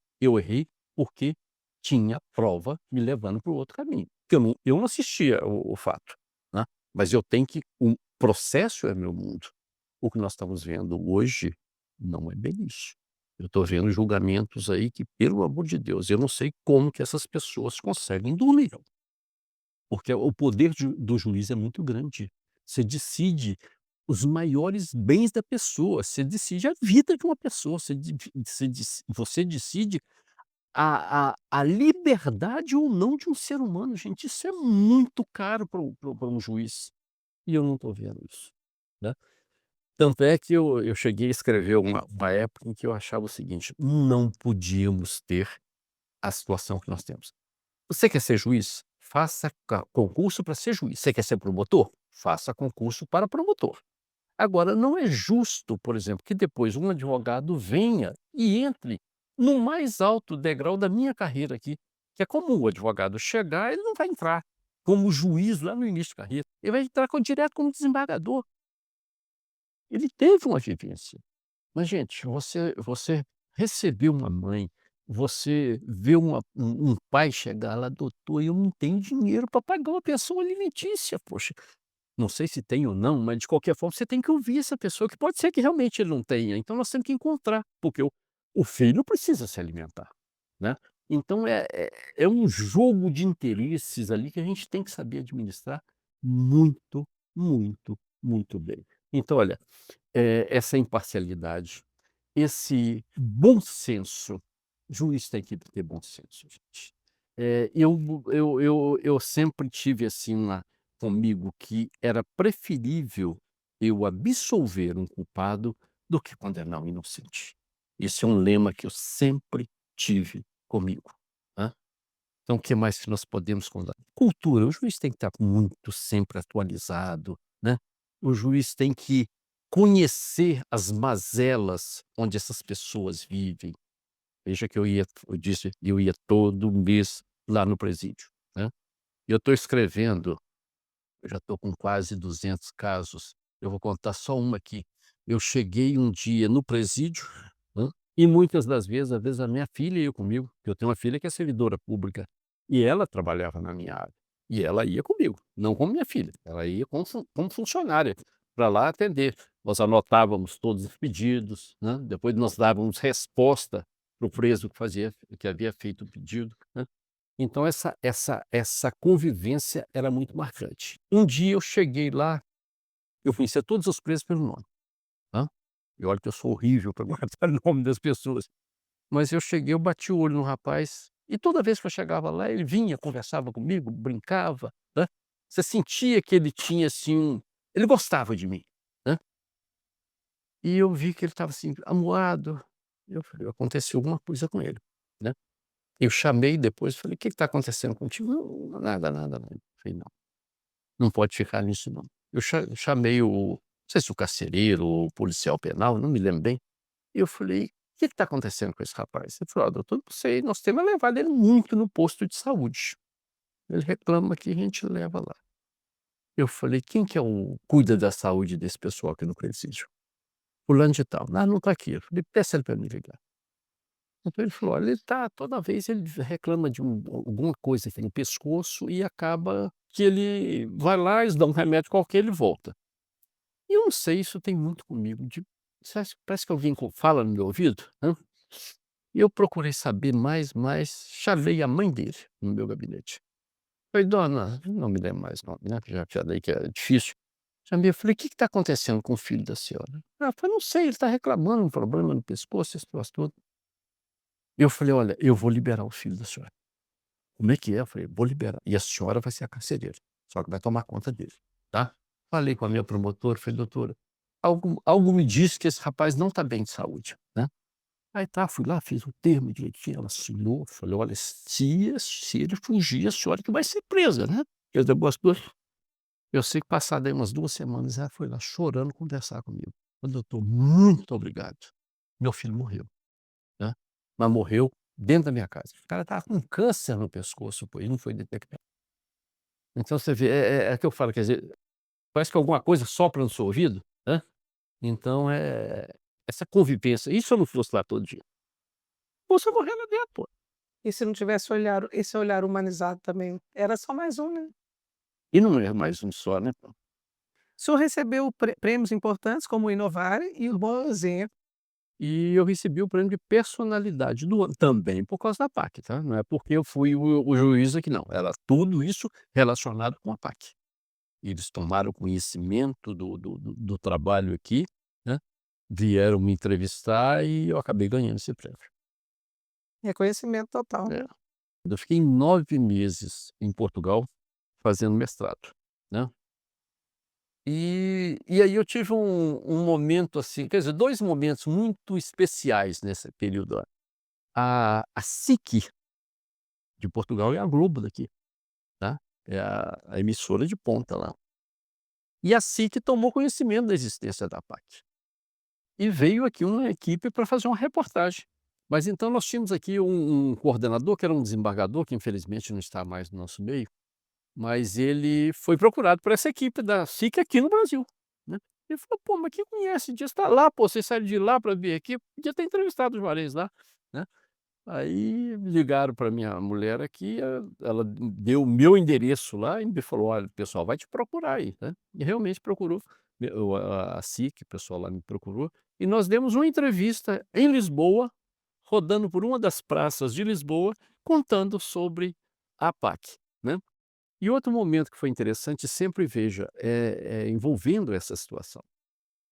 porque tinha prova me levando para o outro caminho, que eu não assistia o fato, né, mas eu tenho que o processo é meu mundo. O que nós estamos vendo hoje não é bem isso. Eu estou vendo julgamentos aí que, pelo amor de Deus, eu não sei como que essas pessoas conseguem dormir. Porque o poder do juiz é muito grande. Você decide os maiores bens da pessoa, você decide a vida de uma pessoa, você decide a liberdade ou não de um ser humano, gente, isso é muito caro para um juiz, e eu não estou vendo isso, né. Tanto é que eu cheguei a escrever uma época em que eu achava o seguinte: "Não podíamos ter a situação que nós temos". Você quer ser juiz? Faça concurso para ser juiz. Você quer ser promotor? Faça concurso para promotor. Agora, não é justo, por exemplo, que depois um advogado venha e entre no mais alto degrau da minha carreira aqui, que é como o advogado chegar, ele não vai entrar como juiz lá no início da carreira, ele vai entrar direto como desembargador. Ele teve uma vivência. Mas, gente, você recebeu uma mãe, você vê um pai chegar lá: "Doutor, eu não tenho dinheiro para pagar uma pensão alimentícia", poxa, não sei se tem ou não, mas de qualquer forma você tem que ouvir essa pessoa, que pode ser que realmente ele não tenha, então nós temos que encontrar, porque o filho precisa se alimentar, né. Então é um jogo de interesses ali que a gente tem que saber administrar muito, muito, muito bem. Então olha, essa imparcialidade, esse bom senso, juiz tem que ter bom senso, gente. Eu sempre tive assim comigo que era preferível eu absolver um culpado do que condenar um inocente. Esse é um lema que eu sempre tive comigo, né. Então o que mais que nós podemos contar? Cultura, o juiz tem que estar muito sempre atualizado, né. O juiz tem que conhecer as mazelas onde essas pessoas vivem. Veja que eu ia todo mês lá no presídio, né. Eu estou escrevendo, eu já estou com quase 200 casos, eu vou contar só uma aqui. Eu cheguei um dia no presídio, hã, e muitas das vezes, às vezes a minha filha ia comigo, porque eu tenho uma filha que é servidora pública, e ela trabalhava na minha área, e ela ia comigo, não como minha filha, ela ia como funcionária para lá atender. Nós anotávamos todos os pedidos, né, depois nós dávamos resposta para o preso que havia feito o pedido, né. Então essa convivência era muito marcante. Um dia eu cheguei lá, eu conhecia todos os presos pelo nome, tá. E olha que eu sou horrível para guardar o nome das pessoas, mas eu cheguei, eu bati o olho no rapaz, e toda vez que eu chegava lá, ele vinha, conversava comigo, brincava, né. Você sentia que ele tinha, assim, ele gostava de mim, né. E eu vi que ele estava, assim, amuado, eu falei: "Aconteceu alguma coisa com ele", né. Eu chamei depois, falei: "O que está acontecendo contigo?" "Não, nada, nada, nada". Falei: "Não, não pode ficar nisso não". Eu chamei não sei se o carcereiro ou o policial penal, não me lembro bem, e eu falei: "O que está acontecendo com esse rapaz?" Ele falou: "Ó, doutor, não sei, nós temos levado ele muito no posto de saúde. Ele reclama que a gente leva lá". Eu falei: "Quem que é o cuida da saúde desse pessoal aqui no presídio?" "Fulano de tal". "Ah, não está aqui". Eu falei: "Peça ele para me ligar". Então ele falou: "Olha, ele tá toda vez ele reclama de alguma coisa aqui no pescoço e acaba que ele vai lá, eles dão um remédio qualquer, ele volta". E eu não sei, isso tem muito comigo de parece que alguém fala no meu ouvido, né, e eu procurei saber mais, chamei a mãe dele no meu gabinete. Falei: "Dona", não me lembro mais o nome, né, que já falei que é difícil. Chamei, eu falei: "O que está acontecendo com o filho da senhora?" Ela falou: "Não sei, ele está reclamando, um problema no pescoço, esse troço todo". Eu falei: "Olha, eu vou liberar o filho da senhora". "Como é que é?" Eu falei: "Vou liberar. E a senhora vai ser a carcereira, só que vai tomar conta dele, tá?" Falei com a minha promotora, falei: "Doutora, algo me diz que esse rapaz não está bem de saúde, né". Aí tá, fui lá, fiz o termo direitinho, ela assinou, falei: "Olha, se ele fugir, a senhora que vai ser presa, né". Aquele negócio todo. Eu sei que passado aí umas 2 semanas, ela foi lá chorando conversar comigo. "Ô doutor, muito obrigado, meu filho morreu, né, mas morreu dentro da minha casa. O cara estava com câncer no pescoço, pô, e não foi detectado. Então você vê, é que eu falo, quer dizer, parece que alguma coisa sopra no seu ouvido, né, então, essa convivência, e se eu não fosse lá todo dia? Você morrer lá dentro, pô. E se não tivesse olhar esse olhar humanizado também, era só mais um, né. E não é mais um só, né, pô. O senhor recebeu prêmios importantes como o Inovare e o Bom Exemplo. E eu recebi o prêmio de personalidade do ano, também por causa da PAC, tá, não é porque eu fui o juiz aqui não, era tudo isso relacionado com a PAC. Eles tomaram conhecimento do trabalho aqui, né, vieram me entrevistar e eu acabei ganhando esse prêmio. Reconhecimento total. É. Eu fiquei 9 meses em Portugal fazendo mestrado, né. E aí eu tive um momento, assim, quer dizer, 2 momentos muito especiais nesse período. A SIC de Portugal é a Globo daqui, tá, é a emissora de ponta lá. E a SIC tomou conhecimento da existência da PAC. E veio aqui uma equipe para fazer uma reportagem. Mas então nós tínhamos aqui um coordenador, que era um desembargador, que infelizmente não está mais no nosso meio, mas ele foi procurado por essa equipe da SIC aqui no Brasil, né. Ele falou: "Pô, mas quem conhece disso, tá lá, pô, vocês saíram de lá para vir aqui, podia ter entrevistado o Juarez lá", né. Aí ligaram para minha mulher aqui, ela deu o meu endereço lá e me falou: "Olha, o pessoal vai te procurar aí", né. E realmente procurou, a SIC, o pessoal lá me procurou, e nós demos uma entrevista em Lisboa, rodando por uma das praças de Lisboa, contando sobre a PAC, né. E outro momento que foi interessante, sempre veja, envolvendo essa situação.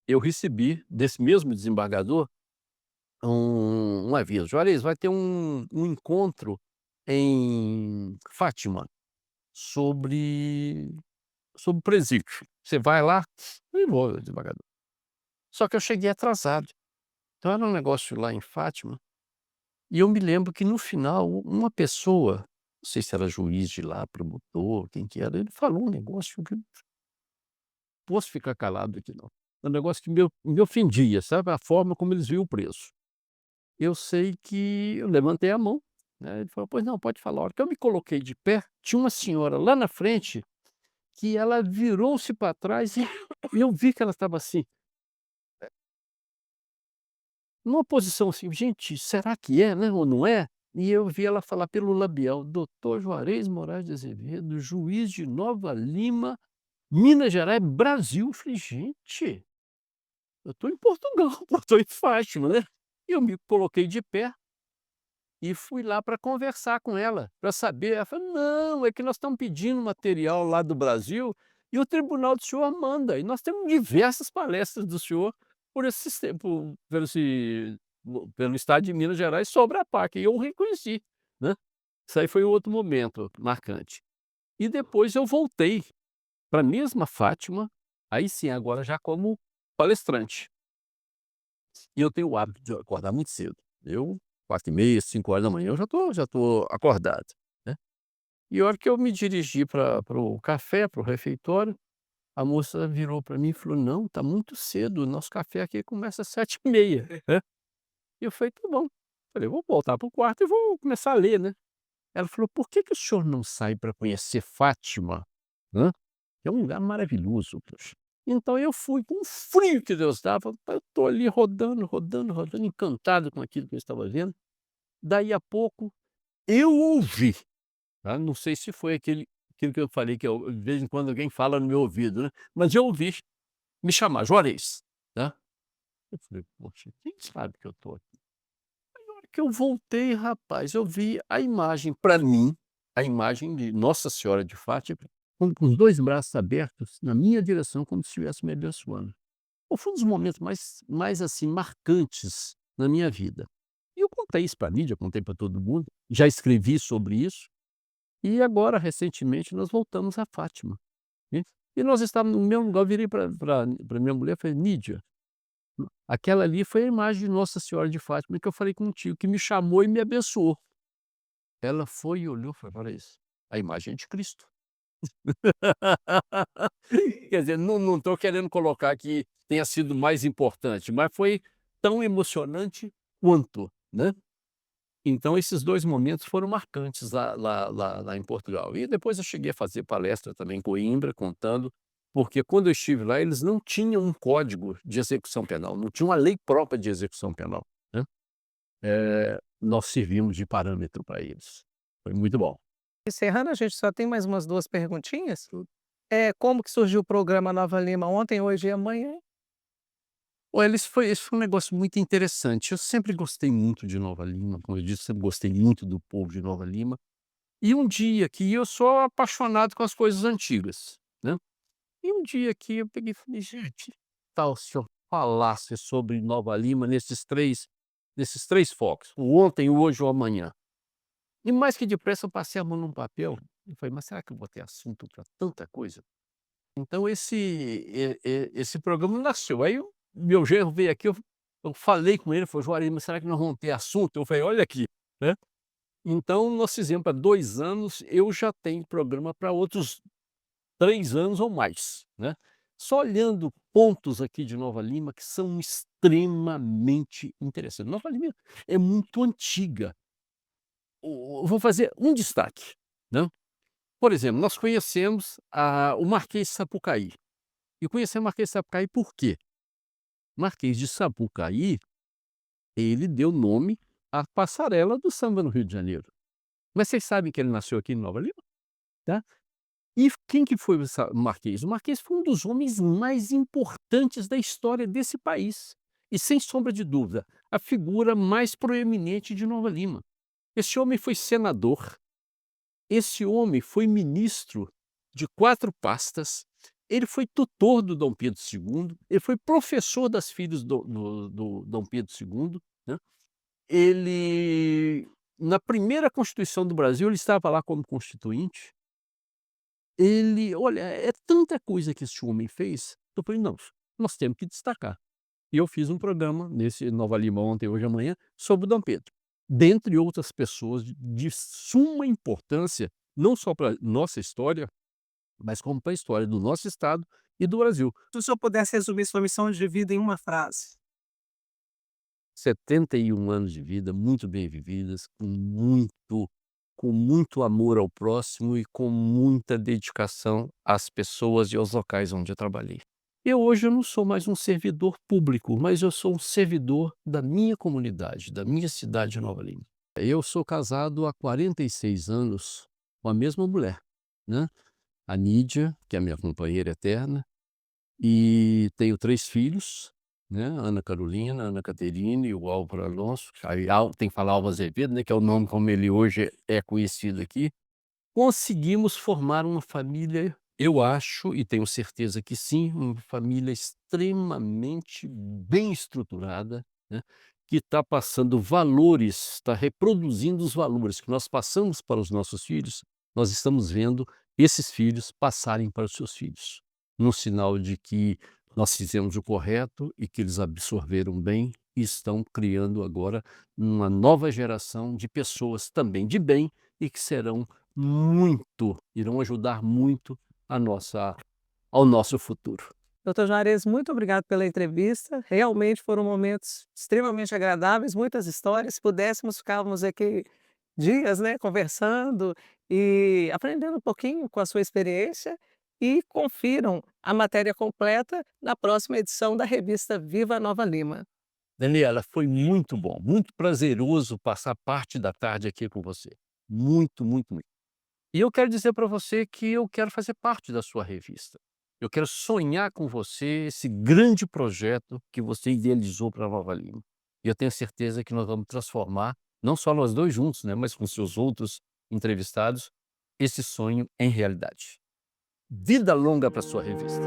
Eu recebi desse mesmo desembargador um aviso: "Juarez, vai ter um encontro em Fátima sobre presídio. Você vai lá?" "Eu vou, desembargador." Só que eu cheguei atrasado. Então era um negócio lá em Fátima, e eu me lembro que no final uma pessoa, não sei se era juiz de lá, promotor, quem que era, ele falou um negócio que posso ficar calado aqui não. É um negócio que me ofendia, sabe, a forma como eles viam o preço. Eu sei que eu levantei a mão, né, ele falou: "Pois não, pode falar." A hora que eu me coloquei de pé, tinha uma senhora lá na frente, que ela virou-se para trás e eu vi que ela estava assim, numa posição assim: "Gente, será que é, né, ou não é?" E eu vi ela falar pelo labial: "Doutor Juarez Moraes de Azevedo, juiz de Nova Lima, Minas Gerais, Brasil." Eu falei: "Gente, eu estou em Portugal, pô, estou em Fátima, né." E eu me coloquei de pé e fui lá para conversar com ela, para saber. Ela falou: "Não, é que nós estamos pedindo material lá do Brasil e o tribunal do senhor manda, e nós temos diversas palestras do senhor por esse sistema, pelo estado de Minas Gerais sobre a PAC", e eu reconheci, né. Isso aí foi um outro momento marcante. E depois eu voltei para a mesma Fátima, aí sim, agora já como palestrante. E eu tenho o hábito de acordar muito cedo. Eu, 4h30, 5 horas da manhã, eu já tô acordado, né. E a hora que eu me dirigi para o café, para o refeitório, a moça virou para mim e falou: "Não, tá muito cedo, o nosso café aqui começa às 7h30, né." E eu falei: "Tá bom." Falei: "Vou voltar para o quarto e vou começar a ler, né." Ela falou: "Por que que o senhor não sai para conhecer Fátima, hã? É um lugar maravilhoso, poxa." Então eu fui com o frio que Deus dava, eu tô ali rodando, rodando, rodando, encantado com aquilo que eu estava vendo. Daí a pouco eu ouvi, tá, não sei se foi aquilo que eu falei, que eu de vez em quando alguém fala no meu ouvido, né, mas eu ouvi me chamar: "Juarez", tá. Eu falei: "Poxa, quem sabe que eu tô aqui?" Aí na hora que eu voltei, rapaz, eu vi a imagem pra mim, a imagem de Nossa Senhora de Fátima, com os 2 braços abertos na minha direção, como se estivesse me abençoando. Pô, foi um dos momentos mais, assim, marcantes na minha vida. E eu contei isso pra mídia, contei para todo mundo, já escrevi sobre isso, e agora recentemente nós voltamos a Fátima, né. E nós estávamos no mesmo lugar, eu virei pra minha mulher e falei: "Nídia, aquela ali foi a imagem de Nossa Senhora de Fátima que eu falei contigo, que me chamou e me abençoou." Ela foi e olhou e falou: "Olha isso, a imagem é de Cristo." Quer dizer, não estou querendo colocar que tenha sido mais importante, mas foi tão emocionante quanto, né. Então esses 2 momentos foram marcantes lá em Portugal. E depois eu cheguei a fazer palestra também em Coimbra, contando, porque quando eu estive lá eles não tinham um código de execução penal, não tinha uma lei própria de execução penal, né. Nós servimos de parâmetro para eles. Foi muito bom. Encerrando, a gente só tem mais umas 2 perguntinhas. Como que surgiu o programa Nova Lima ontem, hoje e amanhã? Olha, esse foi um negócio muito interessante. Eu sempre gostei muito de Nova Lima, como eu disse, sempre gostei muito do povo de Nova Lima. E um dia que eu sou apaixonado com as coisas antigas, né. E um dia que eu peguei e falei: "Gente, tal se eu falasse sobre Nova Lima nesses três focos, o ontem, o hoje, o amanhã". E mais que depressa eu passei a mão num papel, e falei: "Mas será que eu vou ter assunto para tanta coisa?". Então esse programa nasceu. Aí o meu genro veio aqui, eu falei com ele, falou: "Juarez, mas será que nós vamos ter assunto?". Eu falei: "Olha aqui", né. Então nós fizemos para 2 anos, eu já tenho programa para outros 3 anos ou mais, né. Só olhando pontos aqui de Nova Lima que são extremamente interessantes. Nova Lima é muito antiga. Vou fazer um destaque, né. Por exemplo, nós conhecemos o Marquês de Sapucaí. E conhecemos o Marquês de Sapucaí por quê? Marquês de Sapucaí, ele deu nome à passarela do samba no Rio de Janeiro. Mas vocês sabem que ele nasceu aqui em Nova Lima, tá? E quem que foi o Marquês? O Marquês foi um dos homens mais importantes da história desse país. E sem sombra de dúvida, a figura mais proeminente de Nova Lima. Esse homem foi senador, esse homem foi ministro de 4 pastas, ele foi tutor do Dom Pedro II, ele foi professor das filhas do Dom Pedro II, né. Ele na primeira Constituição do Brasil, ele estava lá como constituinte. Ele olha, é tanta coisa que esse homem fez, eu falei: "Não, nós temos que destacar". E eu fiz um programa nesse Nova Lima ontem, hoje e amanhã, sobre o Dom Pedro, dentre outras pessoas de suma importância, não só para nossa história, mas como para a história do nosso estado e do Brasil. Se o senhor pudesse resumir sua missão de vida em uma frase. 71 anos de vida muito bem vividas, com muito amor ao próximo e com muita dedicação às pessoas e aos locais onde eu trabalhei. Eu não sou mais um servidor público, mas eu sou um servidor da minha comunidade, da minha cidade de Nova Lima. Eu sou casado há 46 anos com a mesma mulher, né, a Nídia, que é a minha companheira eterna, e tenho 3 filhos, né, Ana Carolina, Ana Caterina e o Álvaro Alonso. Aí tem que falar Álvaro Azevedo, né, que é o nome como ele hoje é conhecido aqui. Conseguimos formar uma família, eu acho e tenho certeza que sim, uma família extremamente bem estruturada, né, que está passando valores, está reproduzindo os valores que nós passamos para os nossos filhos, nós estamos vendo esses filhos passarem para os seus filhos, no sinal de que nós fizemos o correto e que eles absorveram bem e estão criando agora uma nova geração de pessoas também de bem e que irão ajudar muito a nossa ao nosso futuro. Doutor Juarez, muito obrigado pela entrevista. Realmente foram momentos extremamente agradáveis, muitas histórias. Se pudéssemos, ficávamos aqui dias, né, conversando e aprendendo um pouquinho com a sua experiência. E confiram a matéria completa na próxima edição da revista Viva Nova Lima. Daniela, foi muito bom, muito prazeroso passar parte da tarde aqui com você. Muito, muito, muito. E eu quero dizer para você que eu quero fazer parte da sua revista. Eu quero sonhar com você esse grande projeto que você idealizou para Nova Lima. E eu tenho certeza que nós vamos transformar, não só nós 2 juntos, né, mas com seus outros entrevistados, esse sonho em realidade. Vida longa para sua revista.